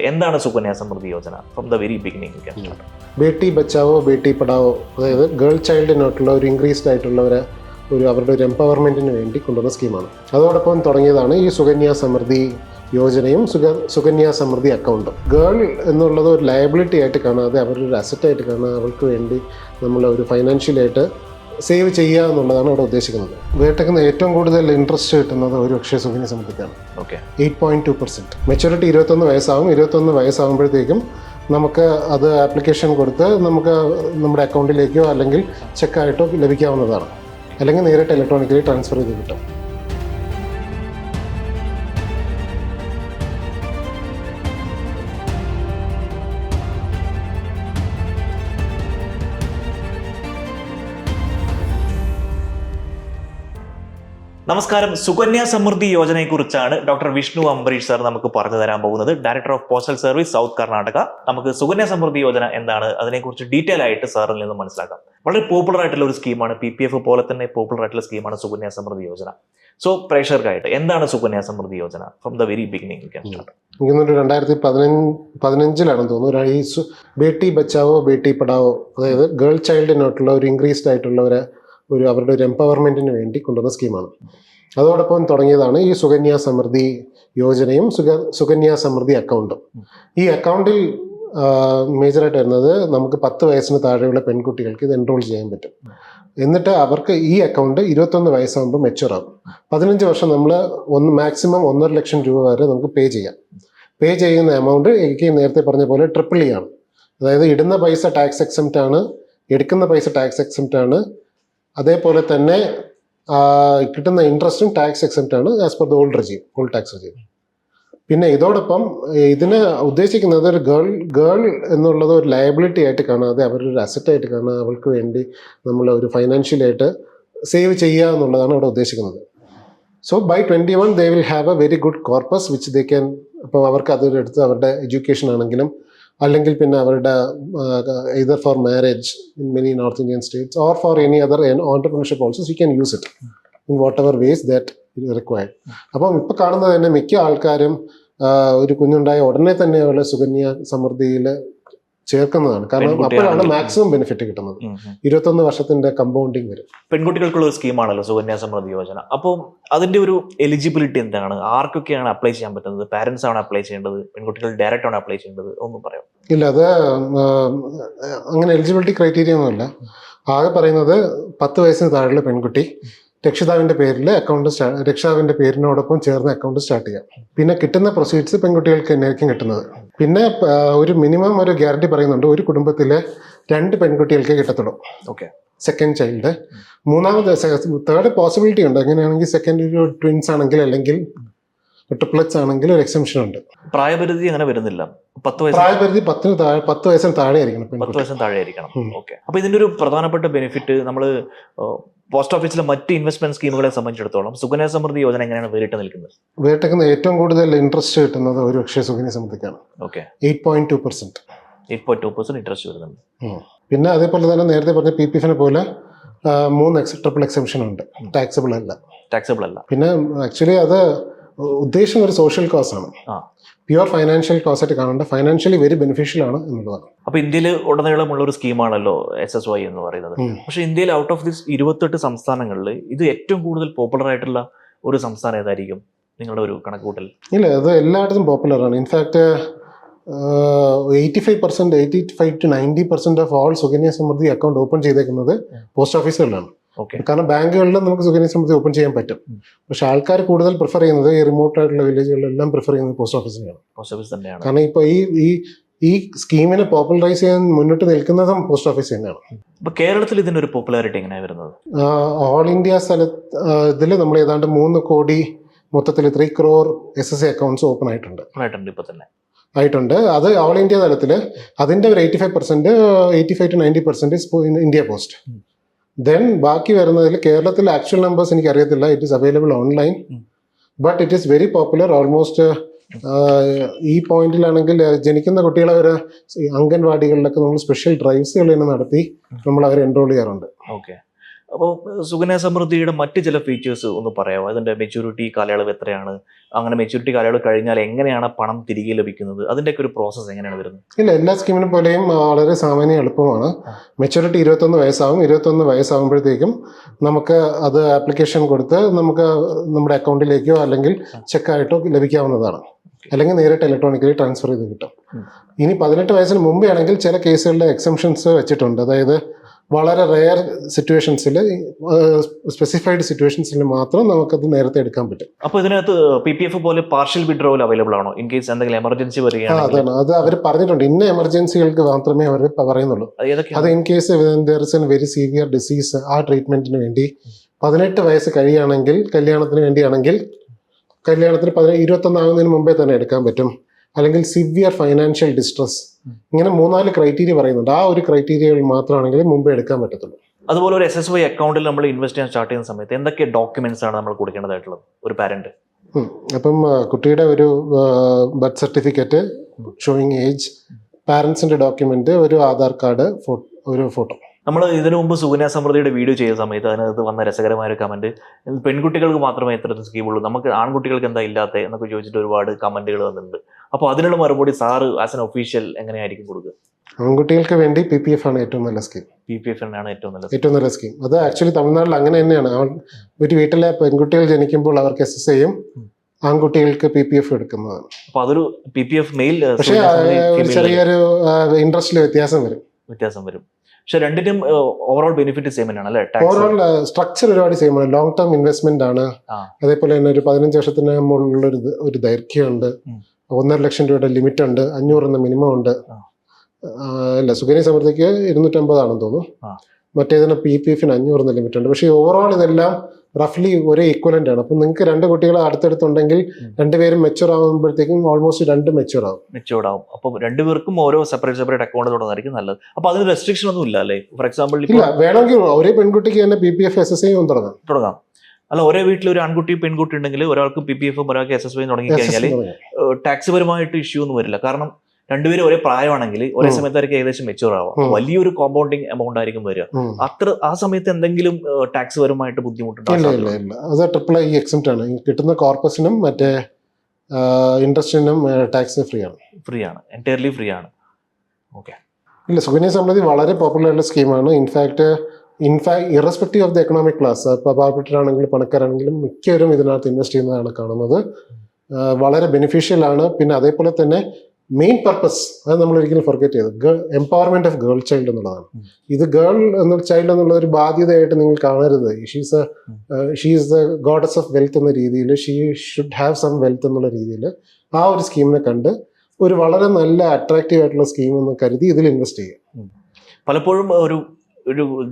എന്താണ് Sukanya Samriddhi Yojana? From the very beginning Beti Bachao Beti Padhao, അതായത് girl ചൈൽഡിനായിട്ടുള്ള ഒരു ഇൻക്രീസ്ഡ് ആയിട്ടുള്ള അവരുടെ ഒരു എംപവർമെൻറ്റിന് വേണ്ടി കൊണ്ടുവന്ന സ്കീമാണ്. അതോടൊപ്പം തുടങ്ങിയതാണ് ഈ സുകന്യ സമൃദ്ധി യോജനയും സുകന്യ സമൃദ്ധി അക്കൗണ്ടും. ഗേൾ എന്നുള്ളത് ഒരു ലയബിലിറ്റി ആയിട്ട് കാണാതെ അവരൊരു അസറ്റായിട്ട് കാണാതെ അവർക്ക് വേണ്ടി നമ്മൾ ഒരു ഫൈനാൻഷ്യലായിട്ട് സേവ് ചെയ്യുക എന്നുള്ളതാണ് അവിടെ ഉദ്ദേശിക്കുന്നത്. വേട്ടയ്ക്ക് ഏറ്റവും കൂടുതൽ ഇൻട്രസ്റ്റ് കിട്ടുന്നത് ഒരു പക്ഷേ സുകന്യ സമൃദ്ധിക്കാണ്. 8.2%. മെച്യൂരിറ്റി 21 വയസ്സാവും. 21 വയസ്സാകുമ്പോഴത്തേക്കും നമുക്ക് അത് ആപ്ലിക്കേഷൻ കൊടുത്ത് നമുക്ക് നമ്മുടെ അക്കൗണ്ടിലേക്കോ അല്ലെങ്കിൽ ചെക്കായിട്ടോ ലഭിക്കാവുന്നതാണ്. അല്ലെങ്കിൽ നേരിട്ട് ഇലക്ട്രോണിക്കലി ട്രാൻസ്ഫർ ചെയ്ത് കിട്ടും. നമസ്കാരം. സുകന്യ സമൃദ്ധി യോജനയെക്കുറിച്ചാണ് ഡോക്ടർ വിഷ്ണു അംബരീഷ് സാർ നമുക്ക് പറഞ്ഞു തരാൻ പോകുന്നത്. Director of postal service, south Karnataka. നമുക്ക് സുകന്യ സമൃദ്ധി യോജന എന്താണ്, അതിനെക്കുറിച്ച് ഡീറ്റെയിൽ ആയിട്ട് സാറിൽ നിന്ന് മനസ്സിലാക്കാം. വളരെ പോപ്പുലർ ആയിട്ടുള്ള ഒരു സ്കീമാണ്. PPF പോലെ തന്നെ പോപ്പുലർ ആയിട്ടുള്ള സ്കീമാണ് സുകന്യ സമൃദ്ധി യോജന. സോ പ്രേക്ഷകർക്കായിട്ട് എന്താണ് Sukanya Samriddhi Yojana? From the very beginning. എനിക്കൊന്നൊരു 2015 തോന്നുന്നു ഈ ബേട്ടി ബച്ചാവോ ബേട്ടി പഠാവോ, അതായത് ഗേൾ ചൈൽഡിനായിട്ടുള്ള ഒരു ഇൻക്രീസ്ഡ് ആയിട്ടുള്ള അവരുടെ ഒരു എംപവർമെൻറ്റിന് വേണ്ടി കൊണ്ടുവന്ന സ്കീമാണ്. അതോടൊപ്പം തുടങ്ങിയതാണ് ഈ സുകന്യ സമൃദ്ധി യോജനയും സുകന്യ സമൃദ്ധി അക്കൗണ്ടും. ഈ അക്കൗണ്ടിൽ മേജറായിട്ട് വരുന്നത് നമുക്ക് 10 വയസ്സിന് താഴെയുള്ള പെൺകുട്ടികൾക്ക് ഇത് എൻറോൾ ചെയ്യാൻ പറ്റും. എന്നിട്ട് അവർക്ക് ഈ അക്കൗണ്ട് 21 വയസ്സാകുമ്പോൾ മെച്യൂർ ആകും. 15 വർഷം നമ്മൾ മാക്സിമം 1.5 ലക്ഷം രൂപ വരെ നമുക്ക് പേ ചെയ്യാം. പേ ചെയ്യുന്ന എമൗണ്ട് എനിക്ക് നേരത്തെ പറഞ്ഞ പോലെ ട്രിപ്പിൾ ആണ്. അതായത് ഇടുന്ന പൈസ ടാക്സ് എക്സംപ്റ്റ് ആണ്, എടുക്കുന്ന പൈസ ടാക്സ് എക്സംപ്റ്റ് ആണ്. അതേപോലെ തന്നെ കിട്ടുന്ന ഇൻട്രസ്റ്റും ടാക്സ് എക്സംപ്റ്റ് ആണ് as per the old tax regime. പിന്നെ ഇതോടൊപ്പം ഇതിന് ഉദ്ദേശിക്കുന്നത് ഒരു ഗേൾ എന്നുള്ളത് ഒരു ലയബിലിറ്റി ആയിട്ട് കാണാതെ അവരൊരു അസറ്റായിട്ട് കാണാതെ അവൾക്ക് വേണ്ടി നമ്മൾ ഒരു ഫൈനാൻഷ്യലായിട്ട് സേവ് ചെയ്യുക എന്നുള്ളതാണ് അവിടെ ഉദ്ദേശിക്കുന്നത്. So by 21 they will have a very good corpus which they can, അപ്പോൾ അവർക്ക് അതൊരെടുത്ത് അവരുടെ എഡ്യൂക്കേഷൻ ആണെങ്കിലും അല്ലെങ്കിൽ പിന്നെ അവരുടെ either for marriage in many North Indian states or for any other entrepreneurship also, so you can use it in whatever ways that is required. അപ്പം ഇപ്പോൾ കാണുന്നത് തന്നെ മിക്ക ആൾക്കാരും ഒരു കുഞ്ഞുണ്ടായ ഉടനെ തന്നെ അവരുടെ സുകന്യ സമൃദ്ധിയിൽ ചേർക്കുന്നതാണ്. കാരണം അപ്പോഴാണ് മാക്സിമം ബെനിഫിറ്റ് കിട്ടുന്നത്. 21 വർഷത്തിന്റെ കമ്പൗണ്ടിങ് വരും. പെൺകുട്ടികൾക്കുള്ള ഒരു സ്കീമാണല്ലോ സുകന്യ സമൃദ്ധി യോജന. അപ്പോൾ അതിന്റെ ഒരു എലിജിബിലിറ്റി എന്താണ്? ആർക്കൊക്കെയാണ് അപ്ലൈ ചെയ്യാൻ പറ്റുന്നത്? പാരന്റ്സ് ആണ് അപ്ലൈ ചെയ്യേണ്ടത്? പെൺകുട്ടികൾ ഡയറക്റ്റ് ആണ് അപ്ലൈ ചെയ്യേണ്ടത്? ഒന്നും പറയാം. ഇല്ല, അത് അങ്ങനെ എലിജിബിലിറ്റി ക്രൈറ്റീരിയ ഒന്നുമില്ല. ആകെ പറയുന്നത് 10 വയസ്സിന് താഴെയുള്ള പെൺകുട്ടി രക്ഷിതാവിന്റെ പേരിൽ രക്ഷിതാവിന്റെ പേരിനോടൊപ്പം ചേർന്ന് അക്കൗണ്ട് സ്റ്റാർട്ട് ചെയ്യാം. പിന്നെ കിട്ടുന്ന പ്രൊസീഡ്സ് പെൺകുട്ടികൾക്ക് തന്നെയായിരിക്കും കിട്ടുന്നത്. പിന്നെ ഒരു മിനിമം ഒരു ഗ്യാരണ്ടി പറയുന്നുണ്ട്, ഒരു കുടുംബത്തിലെ 2 പെൺകുട്ടികൾക്ക് കിട്ടത്തുള്ളൂ. Second child. തേർഡ് പോസിബിലിറ്റി ഉണ്ട്. എങ്ങനെയാണെങ്കിൽ സെക്കൻഡ് ട്വിൻസ് ആണെങ്കിൽ അല്ലെങ്കിൽ ട്രിപ്ലറ്റ്സ് ആണെങ്കിൽ ഒരു എക്സംഷൻ ഉണ്ട്. പ്രായപരിധി അങ്ങനെ വരുന്നില്ല. 10 വയസ്സ് പ്രായപരിധി 10 വയസ്സിന് താഴെ ആയിരിക്കണം. 10 വയസ്സിന് താഴെ ആയിരിക്കണം. ഓക്കെ. അപ്പൊ ഇതിന്റെ ഒരു പ്രധാനപ്പെട്ട ബെനിഫിറ്റ് നമ്മൾ പോസ്റ്റ് ഓഫീസിലെ മറ്റ് ഇൻവെസ്റ്റ്മെന്റ് സ്കീമുകളെ സംബന്ധിച്ചിടത്തോളം സുകന്യ സമൃദ്ധി യോജന എങ്ങനെയാണ് വേറിട്ട് നിൽക്കുന്നത്? വേട്ടയ്ക്ക് ഏറ്റവും കൂടുതൽ ഇൻട്രസ്റ്റ് കിട്ടുന്നത് ഒരു പക്ഷേ സുകന്യ സമൃദ്ധിക്കാണ്. 8.2%. 8.2% ഇൻട്രസ്റ്റ് വരുന്നുണ്ട്. പിന്നെ അതേപോലെ തന്നെ നേരത്തെ പറഞ്ഞ PPF പോലെ 3 ട്രിപ്പിൾ എക്സംഷൻ ഉണ്ട്. ടാക്സബിൾ അല്ല. പിന്നെ ആക്ച്വലി അത് ഉദ്ദേശം ഒരു സോഷ്യൽ കോസ് ആണ്. പ്യുവർ ഫൈനാൻഷ്യൽ കോസ് ആയിട്ട് കാണേണ്ട, ഫൈനാൻഷ്യലി വെരി ബെനിഫിഷ്യൽ ആണ് എന്നുള്ളതാണ്. അപ്പൊ ഇന്ത്യയിൽ ഉടനീളമുള്ള ഒരു സ്കീമാണല്ലോ SSY എന്ന് പറയുന്നത്. പക്ഷെ ഇന്ത്യയിൽ ഔട്ട് ഓഫ് ദിസ് 28 സംസ്ഥാനങ്ങളിൽ ഇത് ഏറ്റവും കൂടുതൽ പോപ്പുലർ ആയിട്ടുള്ള ഒരു സംസ്ഥാനം ഏതായിരിക്കും നിങ്ങളുടെ ഒരു കണക്കുകൂട്ടൽ? ഇല്ല, അത് എല്ലായിടത്തും പോപ്പുലർ ആണ്. In fact 85% to 90% of all Sukanya Samriddhi account open ചെയ്തേക്കുന്നത് പോസ്റ്റ് ഓഫീസുകളിലാണ്. കാരണം ബാങ്കുകളിൽ നമുക്ക് സുകന്യ സമൃദ്ധി ഓപ്പൺ ചെയ്യാൻ പറ്റും. പക്ഷെ ആൾക്കാർ കൂടുതൽ പ്രിഫർ ചെയ്യുന്നത് ഈ റിമോട്ട് ആയിട്ടുള്ള വില്ലേജുകളിലെല്ലാം പ്രിഫർ ചെയ്യുന്നത് പോസ്റ്റ് ഓഫീസിനെയാണ്. കാരണം ഇപ്പൊ ഈ സ്കീമിനെ പോപ്പുലറൈസ് ചെയ്യാൻ മുന്നോട്ട് നിൽക്കുന്നതും പോസ്റ്റ് ഓഫീസ് തന്നെയാണ്. ഇപ്പൊ കേരളത്തിൽ ഇതിന്റെ ഒരു പോപ്പുലാരിറ്റി എങ്ങനെയാണ് വരുന്നത്? ഓൾ ഇന്ത്യ ഇതിൽ നമ്മൾ ഏതാണ്ട് 3 കോടി മൊത്തത്തിൽ 3 crore SSA അക്കൗണ്ട്സ് ഓപ്പൺ ആയിട്ടുണ്ട്. ഇപ്പൊ തന്നെ ആയിട്ടുണ്ട്. അത് ഓൾ ഇന്ത്യ തലത്തിൽ അതിന്റെ ഒരു 85% to 90% ഇന്ത്യ പോസ്റ്റ്. ദെൻ ബാക്കി വരുന്നതിൽ കേരളത്തിലെ ആക്ച്വൽ നമ്പേഴ്സ് എനിക്ക് അറിയത്തില്ല. It is available online, but it is very popular. Almost ഈ പോയിന്റിലാണെങ്കിൽ ജനിക്കുന്ന കുട്ടികളെ വരെ അംഗൻവാടികളിലൊക്കെ നമ്മൾ സ്പെഷ്യൽ ഡ്രൈവ്സുകൾ തന്നെ നടത്തി നമ്മൾ അവരെ എൻറോൾ ചെയ്യാറുണ്ട്. ഓക്കെ. അപ്പോൾ സുകന്യ സമൃദ്ധിയുടെ മറ്റ് ചില ഫീച്ചേഴ്സ് ഒന്ന് പറയാമോ? അതിന്റെ മെച്യൂരിറ്റി കാലയളവ് എത്രയാണ്? അങ്ങനെ മെച്യൂരിറ്റി കാലയളവ് കഴിഞ്ഞാൽ എങ്ങനെയാണ് പണം തിരികെ ലഭിക്കുന്നത്? അതിന്റെയൊക്കെ ഒരു പ്രോസസ്സ് എങ്ങനെയാണ് വരുന്നത്? ഇല്ല, എല്ലാ സ്കീമിനെ പോലെയും വളരെ സാമാന്യ എളുപ്പമാണ്. മെച്യൂരിറ്റി 21 വയസ്സാവും. 21 വയസ്സാകുമ്പോഴത്തേക്കും നമുക്ക് അത് ആപ്ലിക്കേഷൻ കൊടുത്ത് നമുക്ക് നമ്മുടെ അക്കൗണ്ടിലേക്കോ അല്ലെങ്കിൽ ചെക്കായിട്ടോ ലഭിക്കാവുന്നതാണ്. അല്ലെങ്കിൽ നേരിട്ട് ഇലക്ട്രോണിക്കലി ട്രാൻസ്ഫർ ചെയ്ത് കിട്ടും. ഇനി 18 വയസ്സിന് മുമ്പേ ആണെങ്കിൽ ചില കേസുകളിലെ എക്സംഷൻസ് വെച്ചിട്ടുണ്ട്. അതായത് വളരെ റെയർ സിറ്റുവേഷൻസിൽ, സ്പെസിഫൈഡ് സിറ്റുവേഷൻസിൽ മാത്രം നമുക്കത് നേരത്തെ എടുക്കാൻ പറ്റും. അപ്പോൾ ഇതിനകത്ത് PPF പോലെ പാർഷ്യൽ വിഡ്രോവൽ അവൈലബിൾ ആണോ? ഇൻ കേസ് എന്തെങ്കിലും എമർജൻസി വരികയാണെങ്കിൽ? അതാണ്, അത് അവർ പറഞ്ഞിട്ടുണ്ട്. ഇന്ന എമർജൻസികൾക്ക് മാത്രമേ അവർ പറയുന്നുള്ളൂ. അത് in case there is a very severe disease, ആ ട്രീറ്റ്മെന്റിന് വേണ്ടി 18 വയസ്സ് കഴിയുകയാണെങ്കിൽ, കല്യാണത്തിന് വേണ്ടിയാണെങ്കിൽ കല്യാണത്തിന് 21 ആകുന്നതിന് മുമ്പേ തന്നെ എടുക്കാൻ പറ്റും. അല്ലെങ്കിൽ സിവിയർ ഫൈനാൻഷ്യൽ ഡിസ്ട്രസ്, ഇങ്ങനെ 3-4 ക്രൈറ്റീരിയ പറയുന്നുണ്ട്. ആ ഒരു ക്രൈറ്റീരിയകൾ മാത്രമാണെങ്കിൽ മുമ്പേ എടുക്കാൻ പറ്റത്തുള്ളൂ. അതുപോലെ ഒരു SSY അക്കൗണ്ടിൽ നമ്മൾ ഇൻവെസ്റ്റ് ചെയ്യാൻ സ്റ്റാർട്ട് ചെയ്യുന്ന സമയത്ത് എന്തൊക്കെ ഡോക്യുമെന്റ്സ് ആണ് നമ്മൾ കൊടുക്കേണ്ടതായിട്ടുള്ളത് ഒരു പാരന്റ്? അപ്പം കുട്ടിയുടെ ഒരു ബർത്ത് സർട്ടിഫിക്കറ്റ് ഷോയിങ് ഏജ്, പാരന്റ്സിന്റെ ഡോക്യുമെന്റ്, ഒരു ആധാർ കാർഡ്, ഒരു ഫോട്ടോ. നമ്മൾ ഇതിനു മുമ്പ് സുകന്യ സമൃദ്ധിയുടെ വീഡിയോ ചെയ്ത സമയത്ത് അതിനകത്ത് വന്ന രസകരമായ ഒരു കമന്റ്, പെൺകുട്ടികൾക്ക് മാത്രമേ ഇത്തരത്തിൽ സ്കീമുള്ളൂ, നമുക്ക് ആൺകുട്ടികൾക്ക് എന്താ ഇല്ലാത്ത എന്നൊക്കെ ചോദിച്ചിട്ട് ഒരുപാട് കമന്റുകൾ വന്നിട്ടുണ്ട്. അപ്പോൾ അതിനുള്ള മറുപടി സാറ് ആസ് എൻ ഒഫീഷ്യൽ എങ്ങനെയായിരിക്കും കൊടുക്കുക? ആൺകുട്ടികൾക്ക് വേണ്ടി PPF ആണ് ഏറ്റവും നല്ല സ്കീം. PPF ആണ് ഏറ്റവും നല്ല സ്കീം. അത് ആക്ച്വലി തമിഴ്നാട്ടിൽ അങ്ങനെ തന്നെയാണ്. ഒരു വീട്ടിലെ പെൺകുട്ടികൾ ജനിക്കുമ്പോൾ അവർക്ക് SSAയും ആൺകുട്ടികൾക്ക് PPF എടുക്കുന്നതാണ്. അപ്പൊ അതൊരു PPF മെയിൽ, പക്ഷേ ചെറിയൊരു ഇൻട്രസ്റ്റിൽ വ്യത്യാസം വരും. പക്ഷെ രണ്ടിനും ഓവറോൾ ബെനിഫിറ്റ് സെയിം തന്നെയാണ് അല്ലേ? ഓവറോൾ സ്ട്രക്ചർ ഒരുപാട് സെയിം ആണ്. ലോങ് ടേം ഇൻവെസ്റ്റ്മെന്റ് ആണ്. അതേപോലെ തന്നെ ഒരു 15 വർഷത്തിന് മുകളിലുള്ള ഒരു ദൈർഘ്യമുണ്ട്. 1.5 ലക്ഷം രൂപയുടെ ലിമിറ്റ് ഉണ്ട്. 500 എന്ന മിനിമം ഉണ്ട്. അല്ല, സുകന്യ സമൃദ്ധിക്ക് 250 ആണെന്ന് തോന്നുന്നു. മറ്റേതിന് PPF-ന് 500 എന്ന ലിമിറ്റ് ഉണ്ട്. പക്ഷേ ഓവറോൾ ഇതെല്ലാം റഫ്ലി ഒരേ ഈക്വലന്റ് ആണ്. അപ്പം നിങ്ങൾക്ക് 2 കുട്ടികൾ അടുത്തടുത്തുണ്ടെങ്കിൽ 2 പേരും മെച്യൂർ ആകുമ്പോഴത്തേക്കും ഓൾമോസ്റ്റ് 2 മെച്യൂർ ആവും. അപ്പം 2 പേർക്കും ഓരോ സെപ്പറേറ്റ് അക്കൗണ്ട് തുടങ്ങായിരിക്കും നല്ലത്. അപ്പൊ അതിന് റെസ്ട്രിക്ഷൻ ഒന്നും ഇല്ല അല്ലേ? ഫോർ എക്സാമ്പിൾ ഇല്ല, വേണമെങ്കിൽ ഒരേ പെൺകുട്ടിക്ക് തന്നെ PPF SSAയും തുടങ്ങാം. അല്ല, ഒരേ വീട്ടിൽ ഒരു ആൺകുട്ടി പെൺകുട്ടി ഉണ്ടെങ്കിൽ ഒരാൾക്ക് PPF-ഉം ഒരാൾക്ക് SSY തുടങ്ങി കഴിഞ്ഞാൽ ടാക്സ് പരമായിട്ട് ഇഷ്യൂ ഒന്നും വരില്ല. കാരണം രണ്ടുപേരും ഒരേ പ്രായമാണെങ്കിൽ ഒരേ സമയത്തായിരിക്കും ഏകദേശം മെച്യൂർ ആവാം. വലിയൊരു കോമ്പൗണ്ടിങ് എമൗണ്ട് ആയിരിക്കും വരിക. ആ സമയത്ത് എന്തെങ്കിലും ടാക്സ് പരമായിട്ട് ബുദ്ധിമുട്ടുണ്ടാവില്ല. അത് AAA എക്സംപ്റ്റ് ആണ്. കിട്ടുന്ന കോർപ്പസിനും മറ്റേ ഇൻട്രസ്റ്റിനും ടാക്സ് ഫ്രീ ആണ്, എൻറ്റയർലി ഫ്രീ ആണ്. ഓക്കെ. ഇല്ല, സുകന്യ സമൃദ്ധി വളരെ പോപ്പുലർ ആയിട്ടുള്ള സ്കീമാണ്. In fact irrespective of the economic class, ഇപ്പോൾ പാവപ്പെട്ടവരാണെങ്കിലും പണക്കാരാണെങ്കിലും മിക്കവരും ഇതിനകത്ത് ഇൻവെസ്റ്റ് ചെയ്യുന്നതാണ് കാണുന്നത്. വളരെ ബെനിഫിഷ്യൽ ആണ്. പിന്നെ അതേപോലെ തന്നെ മെയിൻ പർപ്പസ്, അത് നമ്മൾ ഒരിക്കലും ഫൊർഗെറ്റ് ചെയ്ത്, എംപവർമെന്റ് ഓഫ് ഗേൾ ചൈൽഡ് എന്നുള്ളതാണ്. ഇത് ഗേൾ എന്ന ചൈൽഡ് എന്നുള്ള ഒരു ബാധ്യതയായിട്ട് നിങ്ങൾ കാണരുത്. She's the goddess of wealth എന്ന രീതിയിൽ, she should have some wealth എന്നുള്ള രീതിയിൽ ആ ഒരു സ്കീമിനെ കണ്ട് ഒരു വളരെ നല്ല അട്രാക്റ്റീവ് ആയിട്ടുള്ള സ്കീം എന്ന് കരുതി ഇതിൽ ഇൻവെസ്റ്റ് ചെയ്യുക. പലപ്പോഴും ഒരു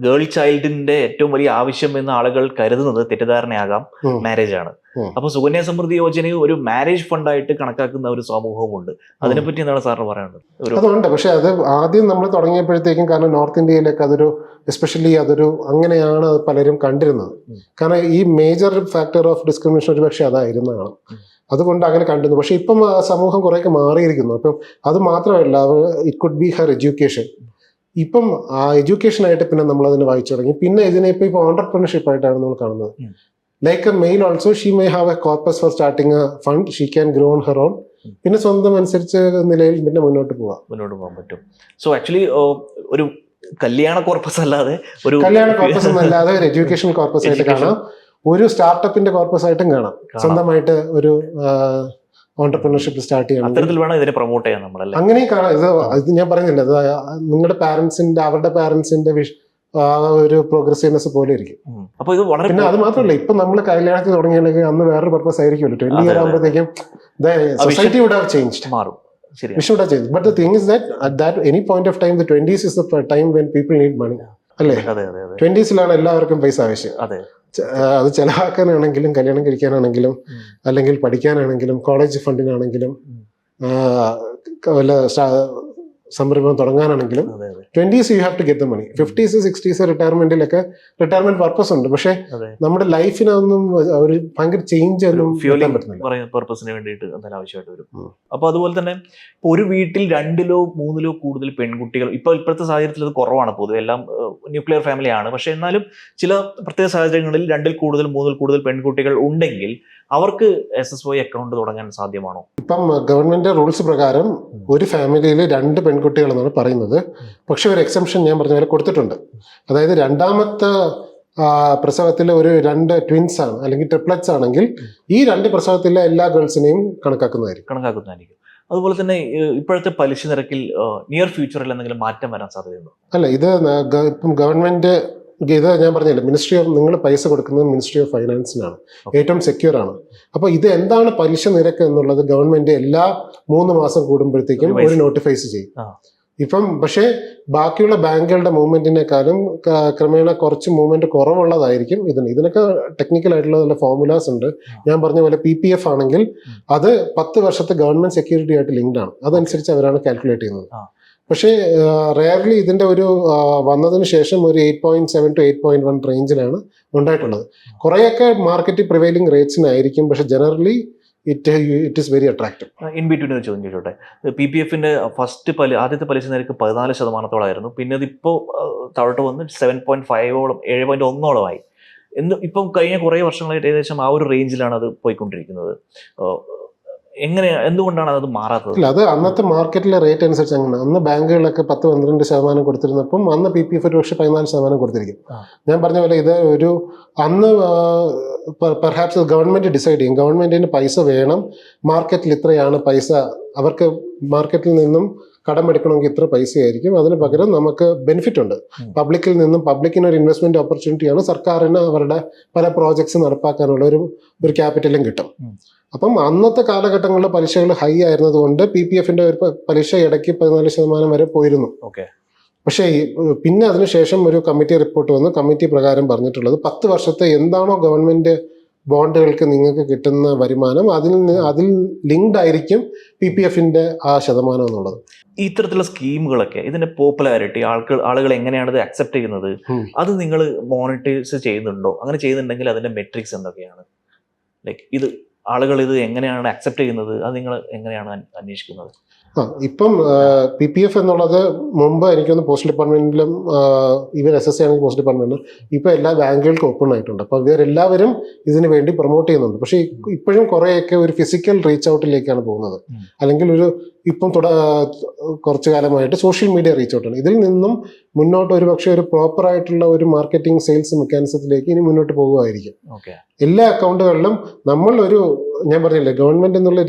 ഗേൾ ചൈൽഡിന്റെ ഏറ്റവും വലിയ ആവശ്യം എന്ന് ആളുകൾ കരുതുന്നത് തെറ്റിദ്ധാരണയാകാം, മാരേജ് ആണ്. അപ്പൊ സുകന്യ സമൃദ്ധി യോജനയും ഒരു മാരേജ് ഫണ്ടായിട്ട് കണക്കാക്കുന്ന ഒരു സമൂഹവുമുണ്ട്. അതിനെപ്പറ്റി എന്താണ് സാറിന് പറയാനുള്ളത്? അതുണ്ട്. പക്ഷെ അത് ആദ്യം നമ്മൾ തുടങ്ങിയപ്പോഴത്തേക്കും, കാരണം നോർത്ത് ഇന്ത്യയിലൊക്കെ എസ്പെഷ്യലി അങ്ങനെയാണ് പലരും കണ്ടിരുന്നത്. കാരണം ഈ മേജർ ഫാക്ടർ ഓഫ് ഡിസ്ക്രിമിനേഷൻ ഒരു പക്ഷെ അതായിരുന്നതാണ്. അതുകൊണ്ട് അങ്ങനെ കണ്ടിരുന്നു. പക്ഷെ ഇപ്പം സമൂഹം കുറേയൊക്കെ മാറിയിരിക്കുന്നു. അപ്പം അത് മാത്രമല്ല, it could be Har education. ഇപ്പം എഡ്യൂക്കേഷനായിട്ട് പിന്നെ നമ്മൾ അതിനെ വായിച്ചു തുടങ്ങി. പിന്നെ ഇതിനെ ഇപ്പോൾ ഓണ്ടർപ്രണർഷിപ്പ് ആയിട്ടാണ് നമ്മൾ കാണുന്നത്. Like a male also, she may have a corpus for starting a fund, she can grow on her own. പിന്നെ സ്വന്തം അനുസരിച്ച് നിലയിൽ പിന്നെ മുന്നോട്ട് പോകാൻ പറ്റും. സോ ആക്ച്വലി ഒരു കല്യാണ കോർപ്പസ് അല്ലാതെ ഒരു എഡ്യൂക്കേഷൻ കോർപ്പസ് ആയിട്ട് കാണാം. ഒരു സ്റ്റാർട്ടപ്പിന്റെ കോർപ്പസ് ആയിട്ടും കാണാം. സ്വന്തമായിട്ട് ഒരു ഓണ്ടർപ്രണർഷിപ്പ് സ്റ്റാർട്ട് ചെയ്യണം. അത്തരത്തിൽ വേണം ഇതിനെ പ്രൊമോട്ട് ചെയ്യാൻ നമ്മളല്ലേ. അങ്ങനെ കാണാം. ഇത് ഞാൻ പറഞ്ഞില്ല, നിങ്ങളുടെ അവരുടെ പാരന്റ്സിന്റെ ഒരു പ്രോഗ്രസീവ്നെസ് പോലെ ഇരിക്കും. അപ്പൊ ഇത് വളരെ, പിന്നെ അത് മാത്രമല്ല, ഇപ്പൊ നമ്മൾ കല്യാണത്തിൽ തുടങ്ങിയില്ലെങ്കിൽ അന്ന് വേറൊരു പർപ്പസ് ആയിരിക്കുമല്ലോ. 20 ഇയർ ആകുമ്പോഴത്തേക്കും സൊസൈറ്റി വുഡ് ഹാവ് ചേഞ്ച്ഡ്, മാറും. We should have changed. But the thing is that at that any point of time, the 20s is the time when people need money. അല്ലേ? 20s-ലാണ് എല്ലാവർക്കും പൈസ ആവശ്യം. അത് ചെലവാക്കാനാണെങ്കിലും, കല്യാണം കഴിക്കാനാണെങ്കിലും, അല്ലെങ്കിൽ പഠിക്കാനാണെങ്കിലും, കോളേജ് ഫണ്ടിനാണെങ്കിലും, വല്ല സംരംഭം തുടങ്ങാനാണെങ്കിലും അതെ അതെ 20s you have to get the money. 50s 60s റിട്ടയർമെന്റിലൊക്കെ റിട്ടയർമെന്റ് പർപ്പസ് ഉണ്ട്, പക്ഷെ അതെ നമ്മുടെ ലൈഫിനൊന്നും ഒരു ഭയങ്കര ചേഞ്ച് ഒന്നും വരുത്താൻ ഫ്യൂലിംഗ് പറ്റുന്നില്ല. പറയുന്ന പർപ്പസിന് വേണ്ടിയിട്ട് എന്തായാലും ആവശ്യമായിട്ട് വരും. ഉം. അപ്പൊ അതുപോലെ തന്നെ ഇപ്പൊ ഒരു വീട്ടിൽ 2 3 കൂടുതൽ പെൺകുട്ടികൾ ഇപ്പോഴത്തെ സാഹചര്യത്തിൽ അത് കുറവാണ്. പൊതുവെ എല്ലാം ന്യൂക്ലിയർ ഫാമിലിയാണ്. പക്ഷെ എന്നാലും ചില പ്രത്യേക സാഹചര്യങ്ങളിൽ 2 കൂടുതൽ 3 കൂടുതൽ പെൺകുട്ടികൾ ഉണ്ടെങ്കിൽ അവർക്ക് SSY അക്കൗണ്ട് തുടങ്ങാൻ സാധ്യമാണോ? ഇപ്പം ഗവൺമെന്റ് റൂൾസ് പ്രകാരം ഒരു ഫാമിലിയിൽ 2 പെൺകുട്ടികൾ എന്നാണ് പറയുന്നത്. പക്ഷെ ഒരു എക്സംഷൻ ഞാൻ പറഞ്ഞ പോലെ കൊടുത്തിട്ടുണ്ട്. അതായത് രണ്ടാമത്തെ പ്രസവത്തിൽ ഒരു 2 ട്വിൻസ് ആണ് അല്ലെങ്കിൽ ട്രിപ്ലറ്റ്സ് ആണെങ്കിൽ ഈ 2 പ്രസവത്തിലെ എല്ലാ ഗേൾസിനെയും കണക്കാക്കുന്നതായിരിക്കും. അതുപോലെ തന്നെ ഇപ്പോഴത്തെ പലിശ നിരക്കിൽ നിയർ ഫ്യൂച്ചറിൽ എന്തെങ്കിലും മാറ്റം വരാൻ സാധ്യതയുണ്ടോ? അല്ല, ഇത് ഇപ്പം ഗവൺമെന്റ് ഇത് ഞാൻ പറഞ്ഞില്ല, മിനിസ്ട്രി ഓഫ് നിങ്ങൾ പൈസ കൊടുക്കുന്നത് മിനിസ്ട്രി ഓഫ് ഫൈനാൻസിനാണ്, ഏറ്റവും സെക്യൂർ ആണ്. അപ്പോൾ ഇത് എന്താണ് പലിശ നിരക്ക് എന്നുള്ളത് ഗവൺമെന്റ് എല്ലാ 3 മാസം കൂടുമ്പോഴത്തേക്കും ഒരു നോട്ടിഫൈസ് ചെയ്യും. ഇപ്പം പക്ഷേ ബാക്കിയുള്ള ബാങ്കുകളുടെ മൂവ്മെന്റിനേക്കാളും ക്രമേണ കുറച്ച് മൂവ്മെന്റ് കുറവുള്ളതായിരിക്കും ഇതിനൊക്കെ ടെക്നിക്കൽ ആയിട്ടുള്ള നല്ല ഫോർമുലാസ് ഉണ്ട്. ഞാൻ പറഞ്ഞ പോലെ PPF ആണെങ്കിൽ അത് 10 വർഷത്തെ ഗവൺമെന്റ് സെക്യൂരിറ്റി ആയിട്ട് ലിങ്ക്ഡ് ആണ്. അതനുസരിച്ച് അവരാണ് കാൽക്കുലേറ്റ് ചെയ്യുന്നത്. പക്ഷേ റെയർലി ഇതിന്റെ ഒരു വന്നതിന് ശേഷം ഒരു 8.7 to 8.1 റേഞ്ചിലാണ് ഉണ്ടായിട്ടുള്ളത്. കുറേയൊക്കെ മാർക്കറ്റ് പ്രിവൈലിംഗ് റേറ്റ്സിനായിരിക്കും, പക്ഷെ generally it is very attractive. In between ഒരു ചോദ്യം ചോദിച്ചോട്ടെ. PPFന്റെ ആദ്യത്തെ പലിശ നിരക്ക് 14%. പിന്നെ അതിപ്പോൾ താഴോട്ട് വന്ന് 7.5ഓളം 7.1ഓളമായി. ഇപ്പം കഴിഞ്ഞ കുറേ വർഷങ്ങളായിട്ട് ഏകദേശം ആ ഒരു റേഞ്ചിലാണ് അത് പോയിക്കൊണ്ടിരിക്കുന്നത്. എന്തുകൊണ്ടാണ് അത് മാറാത്തത്? ഇല്ല, അത് അന്നത്തെ മാർക്കറ്റിലെ റേറ്റ് അനുസരിച്ച് അങ്ങനെ. അന്ന് ബാങ്കുകളൊക്കെ 10-12% കൊടുത്തിരുന്നപ്പം അന്ന് PPF ഒരു പക്ഷേ 14% കൊടുത്തിരിക്കും. ഞാൻ പറഞ്ഞ പോലെ ഇത് ഒരു അന്ന് പെർഹാപ്സ് ഗവൺമെന്റ് ഡിസൈഡ് ചെയ്യും. ഗവൺമെന്റിന് പൈസ വേണം, മാർക്കറ്റിൽ ഇത്രയാണ് പൈസ, അവർക്ക് മാർക്കറ്റിൽ നിന്നും കടം എടുക്കണമെങ്കിൽ ഇത്ര പൈസയായിരിക്കും, അതിന് പകരം നമുക്ക് ബെനിഫിറ്റ് ഉണ്ട് പബ്ലിക്കിൽ നിന്നും. പബ്ലിക്കിന് ഒരു ഇൻവെസ്റ്റ്മെന്റ് ഓപ്പർച്യൂണിറ്റിയാണ്, സർക്കാരിന് അവരുടെ പല പ്രോജക്ട്സ് നടപ്പാക്കാനുള്ള ഒരു ക്യാപിറ്റലും കിട്ടും. അപ്പം അന്നത്തെ കാലഘട്ടങ്ങളിൽ പലിശകൾ ഹൈ ആയിരുന്നതുകൊണ്ട് PPFന്റെ ഒരു പലിശ ഇടയ്ക്ക് 14% വരെ പോയിരുന്നു. പക്ഷേ പിന്നെ അതിനുശേഷം ഒരു കമ്മിറ്റി റിപ്പോർട്ട് വന്ന് കമ്മിറ്റി പ്രകാരം പറഞ്ഞിട്ടുള്ളത് 10 വർഷത്തെ എന്താണോ ഗവൺമെന്റ് ബോണ്ടുകൾക്ക് നിങ്ങൾക്ക് കിട്ടുന്ന വരുമാനം അതിൽ ലിങ്ക്ഡ് ആയിരിക്കും PPFന്റെ ആ ശതമാനം എന്നുള്ളത്. ഇത്തരത്തിലുള്ള സ്കീമുകളൊക്കെ ഇതിന്റെ പോപ്പുലാരിറ്റി ആളുകൾ എങ്ങനെയാണ് ഇത് അക്സെപ്റ്റ് ചെയ്യുന്നത്, അത് നിങ്ങൾ മോണിറ്റൈസ് ചെയ്യുന്നുണ്ടോ? അങ്ങനെ ചെയ്യുന്നുണ്ടെങ്കിൽ അതിന്റെ മെട്രിക്സ് എന്തൊക്കെയാണ്? ലൈക്ക് ഇത് ആളുകൾ ഇത് എങ്ങനെയാണ് അക്സെപ്റ്റ് ചെയ്യുന്നത്, അത് നിങ്ങൾ എങ്ങനെയാണ് അന്വേഷിക്കുന്നത്? ഇപ്പം PPF എന്നുള്ളത് മുമ്പ് എനിക്കൊന്ന് പോസ്റ്റ് ഡിപ്പാർട്ട്മെന്റിലും ഇവർ SSA ആണെങ്കിൽ പോസ്റ്റ് ഡിപ്പാർട്ട്മെന്റിലും ഇപ്പൊ എല്ലാ ബാങ്കുകൾക്കും ഓപ്പൺ ആയിട്ടുണ്ട്. അപ്പൊ ഇവരെല്ലാവരും ഇതിനു വേണ്ടി പ്രൊമോട്ട് ചെയ്യുന്നുണ്ട്. പക്ഷെ ഇപ്പോഴും കുറേയൊക്കെ ഒരു ഫിസിക്കൽ റീച്ച് ഔട്ടിലേക്കാണ് പോകുന്നത്. അല്ലെങ്കിൽ ഇപ്പം കുറച്ചു കാലമായിട്ട് സോഷ്യൽ മീഡിയ റീച്ച് ഔട്ടാണ്. ഇതിൽ നിന്നും മുന്നോട്ട് ഒരു പക്ഷേ ഒരു പ്രോപ്പർ ആയിട്ടുള്ള ഒരു മാർക്കറ്റിംഗ് സെയിൽസ് മെക്കാനിസത്തിലേക്ക് ഇനി മുന്നോട്ട് പോകുമായിരിക്കും. എല്ലാ അക്കൗണ്ടുകളിലും ഞാൻ പറഞ്ഞില്ലേ, ഗവൺമെന്റ് എന്നുള്ള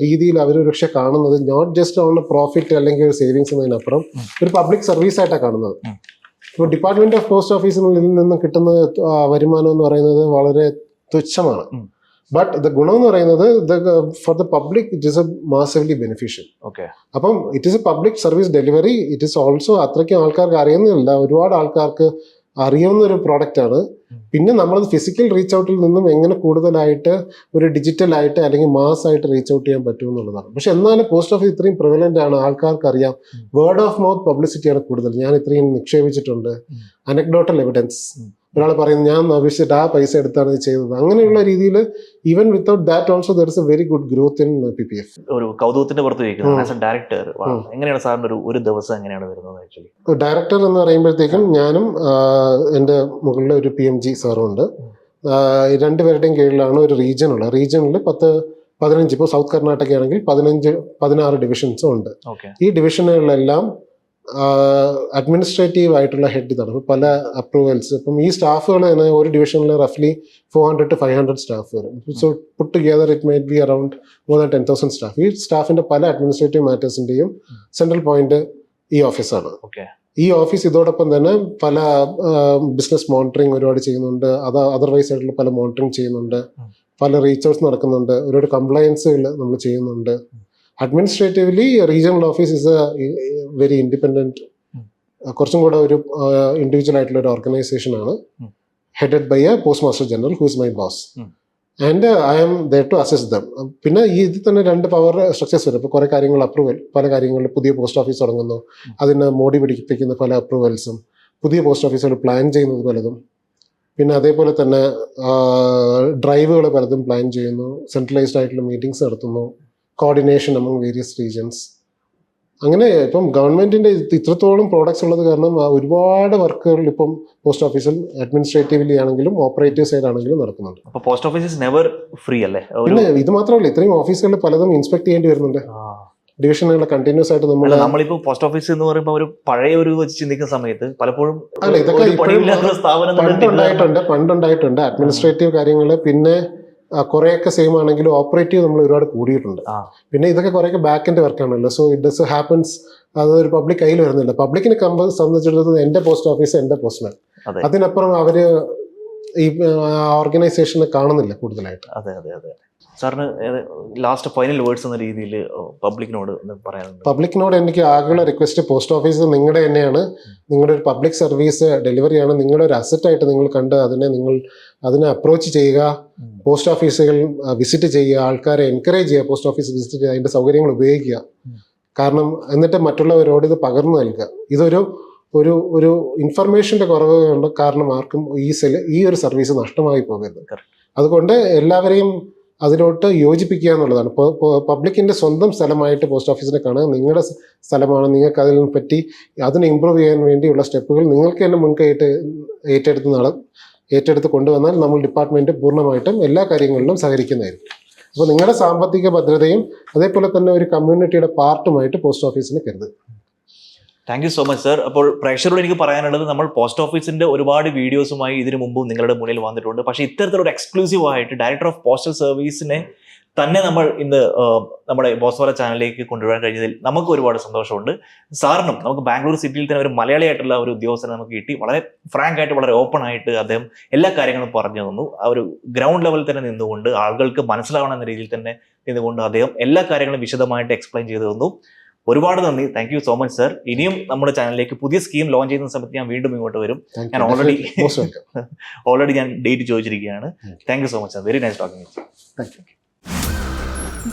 രീതിയിൽ അവർ പക്ഷെ കാണുന്നത് നോട്ട് ജസ്റ്റ് ഓൺ പ്രോഫിറ്റ് അല്ലെങ്കിൽ ഒരു സേവിങ്സ് എന്നതിനപ്പുറം ഒരു പബ്ലിക് സർവീസ് ആയിട്ടാണ് കാണുന്നത്. ഇപ്പോൾ ഡിപ്പാർട്ട്മെന്റ് ഓഫ് പോസ്റ്റ് ഓഫീസിൽ നിന്നും കിട്ടുന്ന വരുമാനം എന്ന് പറയുന്നത് വളരെ തുച്ഛമാണ്. ബട്ട് ദ ഗുണം എന്ന് പറയുന്നത് for the public it is a massively beneficial. അപ്പം it is a public service delivery. It is also അത്രയ്ക്കും ആൾക്കാർക്ക് അറിയുന്നില്ല, ഒരുപാട് ആൾക്കാർക്ക് അറിയാവുന്ന ഒരു പ്രോഡക്റ്റ് ആണ്. പിന്നെ നമ്മളത് ഫിസിക്കൽ റീച്ച് ഔട്ടിൽ നിന്നും എങ്ങനെ കൂടുതലായിട്ട് ഒരു ഡിജിറ്റലായിട്ട് അല്ലെങ്കിൽ മാസ് ആയിട്ട് റീച്ച് ഔട്ട് ചെയ്യാൻ പറ്റും എന്നുള്ളതാണ്. പക്ഷെ എന്നാലും പോസ്റ്റ് ഓഫീസ് ഇത്രയും പ്രിവലന്റ് ആണ്, ആൾക്കാർക്ക് അറിയാം. വേർഡ് ഓഫ് മൗത്ത് പബ്ലിസിറ്റിയാണ് കൂടുതൽ. ഞാൻ ഇത്രയും നിക്ഷേപിച്ചിട്ടുണ്ട്, അനക്ഡോട്ടൽ എവിഡൻസ്. ഒരാൾ പറയുന്നത് ഞാൻ ആവശ്യമായിട്ട് ആ പൈസ എടുത്താണ് ഇത് ചെയ്തത്. അങ്ങനെയുള്ള രീതിയിൽ even without that also there is a very good growth in PPF. ഒരു കൗതുകത്തിന്റെ പുറത്ത് ചോദിക്കുന്നത്, ഡയറക്ടർ എങ്ങനെയാണ് സാറിന് ഒരു ദിവസം എങ്ങനെയാണ് വരുന്നത്? ആക്ച്വലി ഡയറക്ടർ എന്ന് പറയുമ്പോഴത്തേക്കും ഞാനും എൻ്റെ മുകളിൽ ഒരു PMG സാറും ഉണ്ട്. രണ്ടുപേരുടെയും കീഴിലാണ് ഒരു റീജിയൻ ഉള്ളത്. റീജിയനിൽ 10-15, ഇപ്പോൾ സൗത്ത് കർണാടക ആണെങ്കിൽ 15-16 ഡിവിഷൻസും ഉണ്ട്. ഈ ഡിവിഷനുകളിലെല്ലാം അഡ്മിനിസ്ട്രേറ്റീവ് ആയിട്ടുള്ള ഹെഡ് ഇതാണ്. പല അപ്രൂവൽസ്, ഇപ്പം ഈ സ്റ്റാഫുകൾ തന്നെ ഒരു ഡിവിഷനിൽ റഫ്ലി 400 to 500 സ്റ്റാഫ് വരും. So puttu together it might be around more than 10,000 staff. ഈ സ്റ്റാഫിന്റെ പല അഡ്മിനിസ്ട്രേറ്റീവ് മാറ്റേഴ്സിന്റെയും സെൻട്രൽ പോയിന്റ് ഈ ഓഫീസാണ്. ഈ ഓഫീസ് ഇതോടൊപ്പം തന്നെ പല ബിസിനസ് മോണിറ്ററിങ് ഒരുപാട് ചെയ്യുന്നുണ്ട്. അതർവൈസ് ആയിട്ടുള്ള പല മോണിറ്ററിങ് ചെയ്യുന്നുണ്ട്, പല റീച്ച് ഔട്ട്സ് നടക്കുന്നുണ്ട്, ഒരുപാട് കംപ്ലയൻസുകൾ നമ്മൾ ചെയ്യുന്നുണ്ട്. Administratively regional office is a very independent, കുറച്ചും കൂടെ ഒരു ഇൻഡിവിജ്വൽ ആയിട്ടുള്ള ഒരു ഓർഗനൈസേഷൻ ആണ്, headed by a post master general who is my boss. And I am there to assist them. പിന്നെ ഈ ഇതിൽ തന്നെ 2 പവർ സ്ട്രക്ചേഴ്സ് വരും. ഇപ്പോൾ കുറേ കാര്യങ്ങൾ അപ്രൂവൽ, പല കാര്യങ്ങളിൽ പുതിയ പോസ്റ്റ് ഓഫീസ് തുടങ്ങുന്നു, അതിന് മോടി പിടിപ്പിക്കുന്ന പല അപ്രൂവൽസും, പുതിയ പോസ്റ്റ് ഓഫീസുകൾ പ്ലാൻ ചെയ്യുന്നത് പലതും, പിന്നെ അതേപോലെ തന്നെ ഡ്രൈവുകൾ പലതും പ്ലാൻ ചെയ്യുന്നു, സെൻട്രലൈസ്ഡ് ആയിട്ടുള്ള മീറ്റിംഗ്സ് നടത്തുന്നു, കോർഡിനേഷൻ അമംഗ് വേരിയസ് റീജിയൻസ്. അങ്ങനെ ഇപ്പം ഗവൺമെന്റിന്റെ ഇത്രത്തോളം പ്രോഡക്ട്സ് ഉള്ളത് കാരണം ഒരുപാട് വർക്കുകൾ ഇപ്പം പോസ്റ്റ് ഓഫീസിൽ അഡ്മിനിസ്ട്രേറ്റീവ്ലി ആണെങ്കിലും ഓപ്പറേറ്റീവ് സൈഡ് ആണെങ്കിലും നടക്കുന്നുണ്ട്. അപ്പൊ post office is never free അല്ലേ? പിന്നെ ഇത് മാത്രമല്ല, ഇത്രയും ഓഫീസുകളിൽ പലതും ഇൻസ്പെക്ട് ചെയ്യേണ്ടി വരുന്നുണ്ട്. ഡിവിഷനുകൾ കണ്ടിന്യൂസ് ആയിട്ട് നമ്മളിപ്പോ പോസ്റ്റ് ഓഫീസ് എന്ന് പറയുമ്പോൾ ഒരു പഴയ ഒരു വെച്ച് ചിന്തിക്കുന്ന സമയത്ത് പലപ്പോഴും അല്ല, ഇതൊക്കെ പണ്ടുണ്ടായിട്ടുണ്ട് അഡ്മിനിസ്ട്രേറ്റീവ് കാര്യങ്ങൾ. പിന്നെ കുറെയൊക്കെ സെയിം ആണെങ്കിലും ഓപ്പറേറ്റീവ് നമ്മൾ ഒരുപാട് കൂടിയിട്ടുണ്ട്. പിന്നെ ഇതൊക്കെ കുറെയൊക്കെ ബാക്ക് എൻഡ് വർക്കാണല്ലോ. സോ ഇറ്റ് ഡസ് ഹാപ്പൻസ്, അതൊരു പബ്ലിക് കയ്യിൽ വരുന്നില്ല. പബ്ലിക്കിനെ സംബന്ധിച്ചിടത്തോളം എൻ്റെ പോസ്റ്റ് ഓഫീസ് എൻ്റെ പോസ്റ്റ്മാൻ, അതിനപ്പുറം അവര് ഈ ഓർഗനൈസേഷനെ കാണുന്നില്ല കൂടുതലായിട്ട്. അതെ അതെ അതെ. സാറിന് ലാസ്റ്റ് ഫൈനൽ വേർഡ്സ് എന്ന രീതിയിൽ പബ്ലിക്കിനോട് പറയാനുണ്ട്? പബ്ലിക്കിനോട് എനിക്ക് ആകെയുള്ള റിക്വസ്റ്റ്, പോസ്റ്റ് ഓഫീസ് നിങ്ങളുടെ തന്നെയാണ്, നിങ്ങളുടെ ഒരു പബ്ലിക് സർവീസ് ഡെലിവറിയാണ്, നിങ്ങളുടെ ഒരു അസറ്റായിട്ട് നിങ്ങൾ കണ്ട് അതിനെ അപ്രോച്ച് ചെയ്യുക. പോസ്റ്റ് ഓഫീസുകൾ വിസിറ്റ് ചെയ്യുക, ആൾക്കാരെ എൻകറേജ് ചെയ്യുക, പോസ്റ്റ് ഓഫീസ് വിസിറ്റ് ചെയ്യുക, അതിൻ്റെ സൗകര്യങ്ങൾ ഉപയോഗിക്കുക. കാരണം എന്നിട്ട് മറ്റുള്ളവരോട് ഇത് പകർന്നു നൽകുക. ഇതൊരു ഒരു ഒരു ഇൻഫർമേഷൻ്റെ കുറവ് കൊണ്ട് കാരണം ആർക്കും ഈ ഒരു സർവീസ് നഷ്ടമായി പോകരുത്. അതുകൊണ്ട് എല്ലാവരെയും അതിലോട്ട് യോജിപ്പിക്കുക എന്നുള്ളതാണ്. പബ്ലിക്കിൻ്റെ സ്വന്തം സ്ഥലമായിട്ട് പോസ്റ്റ് ഓഫീസിനെ കാണുക, നിങ്ങളുടെ സ്ഥലമാണ്, നിങ്ങൾക്ക് അതിനെ പറ്റി അതിനെ ഇമ്പ്രൂവ് ചെയ്യാൻ വേണ്ടിയുള്ള സ്റ്റെപ്പുകൾ നിങ്ങൾക്ക് തന്നെ മുൻകൈയിട്ട് ഏറ്റെടുത്ത് കൊണ്ടുവന്നാൽ നമ്മൾ ഡിപ്പാർട്ട്മെൻറ്റ് പൂർണ്ണമായിട്ടും എല്ലാ കാര്യങ്ങളിലും സഹകരിക്കുന്നതായിരിക്കും. അപ്പോൾ നിങ്ങളുടെ സാമ്പത്തിക ഭദ്രതയും അതേപോലെ തന്നെ ഒരു കമ്മ്യൂണിറ്റിയുടെ പാർട്ടുമായിട്ട് പോസ്റ്റ് ഓഫീസിനെ കരുതുക. Thank you so much sir. അപ്പോൾ പ്രേക്ഷകരോട് എനിക്ക് പറയാനുള്ളത്, നമ്മൾ പോസ്റ്റ് ഓഫീസിന്റെ ഒരുപാട് വീഡിയോസുമായി ഇതിനു മുമ്പും നിങ്ങളുടെ മുന്നിൽ വന്നിട്ടുണ്ട്. പക്ഷേ ഇത്തരത്തിലൊരു എക്സ്ക്ലൂസീവ് ആയിട്ട് ഡയറക്ടർ ഓഫ് പോസ്റ്റൽ സർവീസിനെ തന്നെ നമ്മൾ ഇന്ന് നമ്മുടെ ബോസ്വാല ചാനലിലേക്ക് കൊണ്ടുവരാൻ കഴിഞ്ഞതിൽ നമുക്ക് ഒരുപാട് സന്തോഷമുണ്ട്. സാറിനും നമുക്ക് ബാംഗ്ലൂർ സിറ്റിയിൽ തന്നെ ഒരു മലയാളിയായിട്ടുള്ള ഒരു ഉദ്യോഗസ്ഥനെ നമുക്ക് കിട്ടി. വളരെ ഫ്രാങ്ക് ആയിട്ട്, വളരെ ഓപ്പൺ ആയിട്ട് അദ്ദേഹം എല്ലാ കാര്യങ്ങളും പറഞ്ഞു തന്നു. ആ ഒരു ഗ്രൗണ്ട് ലെവലിൽ തന്നെ നിന്നുകൊണ്ട് ആളുകൾക്ക് മനസ്സിലാവണമെന്ന രീതിയിൽ തന്നെ നിന്നുകൊണ്ട് അദ്ദേഹം എല്ലാ കാര്യങ്ങളും വിശദമായിട്ട് എക്സ്പ്ലെയിൻ ചെയ്തു തന്നു. ഒരുപാട് നന്ദി. Thank you so much sir. ഇനിയും നമ്മുടെ ചാനലിലേക്ക് പുതിയ സ്കീം ലോഞ്ച് ചെയ്യുന്ന സമയത്ത് ഞാൻ വീണ്ടും ഇങ്ങോട്ട് വരും. ഞാൻ ഓൾറെഡി ഞാൻ ഡേറ്റ് ചോദിച്ചിരിക്കുകയാണ്. Thank you so much sir. Very nice talking with you.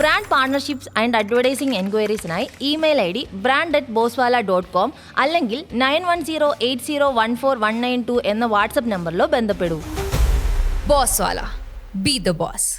Brand partnerships and advertising എൻക്വയറീസിനായി ഇമെയിൽ ID brand@boswala.com അല്ലെങ്കിൽ 9108014192 എന്ന വാട്സ്ആപ്പ് നമ്പറിലോ ബന്ധപ്പെടൂ. Boswala, be the boss.